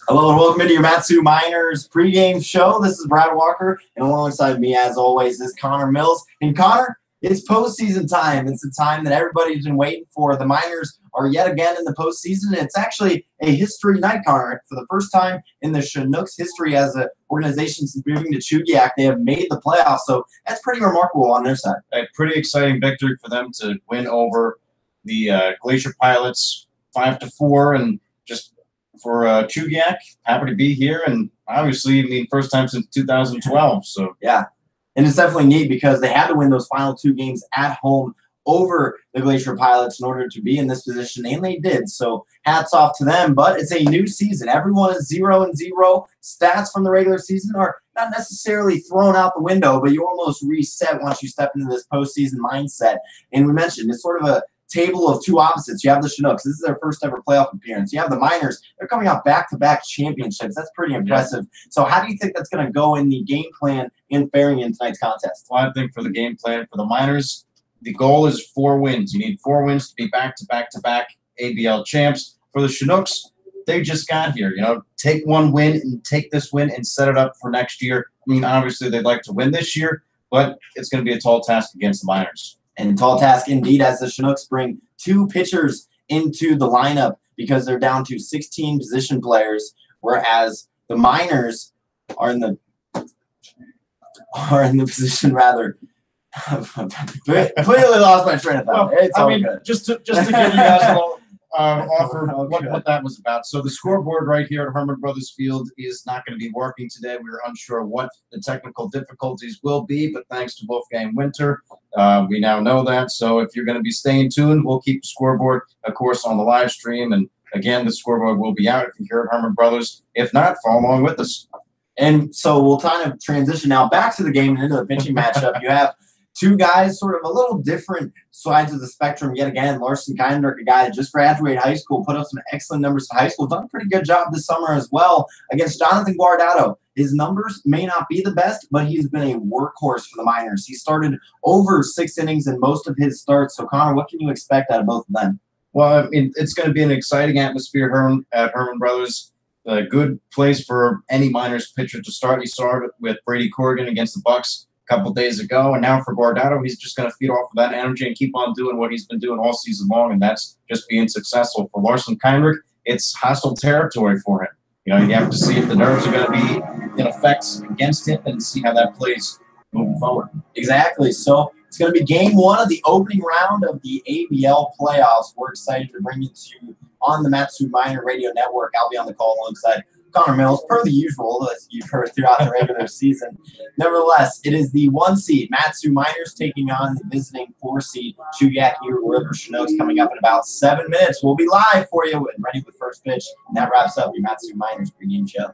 Hello and welcome into your Matsu Miners pregame show. This is Brad Walker, and alongside me, as always, is Connor Mills. And Connor, it's postseason time. It's the time that everybody's been waiting for. The Miners are yet again in the postseason. It's actually a history night, Connor. For the first time in the Chinooks history as an organization since moving to Chugiak, they have made the playoffs. So that's pretty remarkable on their side. A pretty exciting victory for them to win over the Glacier Pilots 5-4, and just for Chugiak, happy to be here, and obviously, first time since 2012. So yeah, and it's definitely neat because they had to win those final two games at home over the Glacier Pilots in order to be in this position, and they did. So hats off to them. But it's a new season. Everyone is 0-0. Stats from the regular season are not necessarily thrown out the window, but you almost reset once you step into this postseason mindset. And we mentioned it's sort of a table of two opposites. You have the Chinooks. This is their first ever playoff appearance. You have the Miners. They're coming off back-to-back championships. That's pretty impressive. Yeah. So how do you think that's going to go in the game plan in faring in tonight's contest? Well, I think for the game plan for the Miners, the goal is 4 wins. You need 4 wins to be back-to-back ABL champs. For the Chinooks, they just got here. Take one win and take this win and set it up for next year. Obviously, they'd like to win this year, but it's going to be a tall task against the Miners. And tall task indeed, as the Chinooks bring 2 pitchers into the lineup because they're down to 16 position players, whereas the Miners are in the position rather. Completely lost my train of thought. Well, just to give you guys a little offer what that was about. So the scoreboard right here at Herman Brothers Field is not going to be working today. We were unsure what the technical difficulties will be, but thanks to Wolfgang Winter, we now know that. So if you're going to be staying tuned, we'll keep the scoreboard, of course, on the live stream. And again, the scoreboard will be out if you're here at Herman Brothers. If not, follow along with us. And so we'll kind of transition now back to the game and into the pitching matchup. You have 2 guys sort of a little different sides of the spectrum yet again. Larson Kindrick, a guy that just graduated high school, put up some excellent numbers in high school, done a pretty good job this summer as well against Jonathan Guardado. His numbers may not be the best, but he's been a workhorse for the Miners. He started over 6 innings in most of his starts. So, Connor, what can you expect out of both of them? Well, it's going to be an exciting atmosphere at Herman Brothers. A good place for any Miners pitcher to start. You saw it with Brady Corrigan against the Bucks couple days ago, and now for Guardado, he's just going to feed off of that energy and keep on doing what he's been doing all season long, and that's just being successful. For Larson Kindrick, it's hostile territory for him. You have to see if the nerves are going to be in effect against him and see how that plays moving forward. Exactly. So it's going to be game 1 of the opening round of the ABL playoffs. We're excited to bring it to you on the Matsu Miner Radio Network. I'll be on the call alongside Connor Mills, per the usual, as you've heard throughout the regular season. Nevertheless, it is the 1 seed Matsu Miners taking on the visiting 4 seed Chugiak River Chinooks coming up in about 7 minutes. We'll be live for you and ready with first pitch, and that wraps up your Matsu Miners pregame show.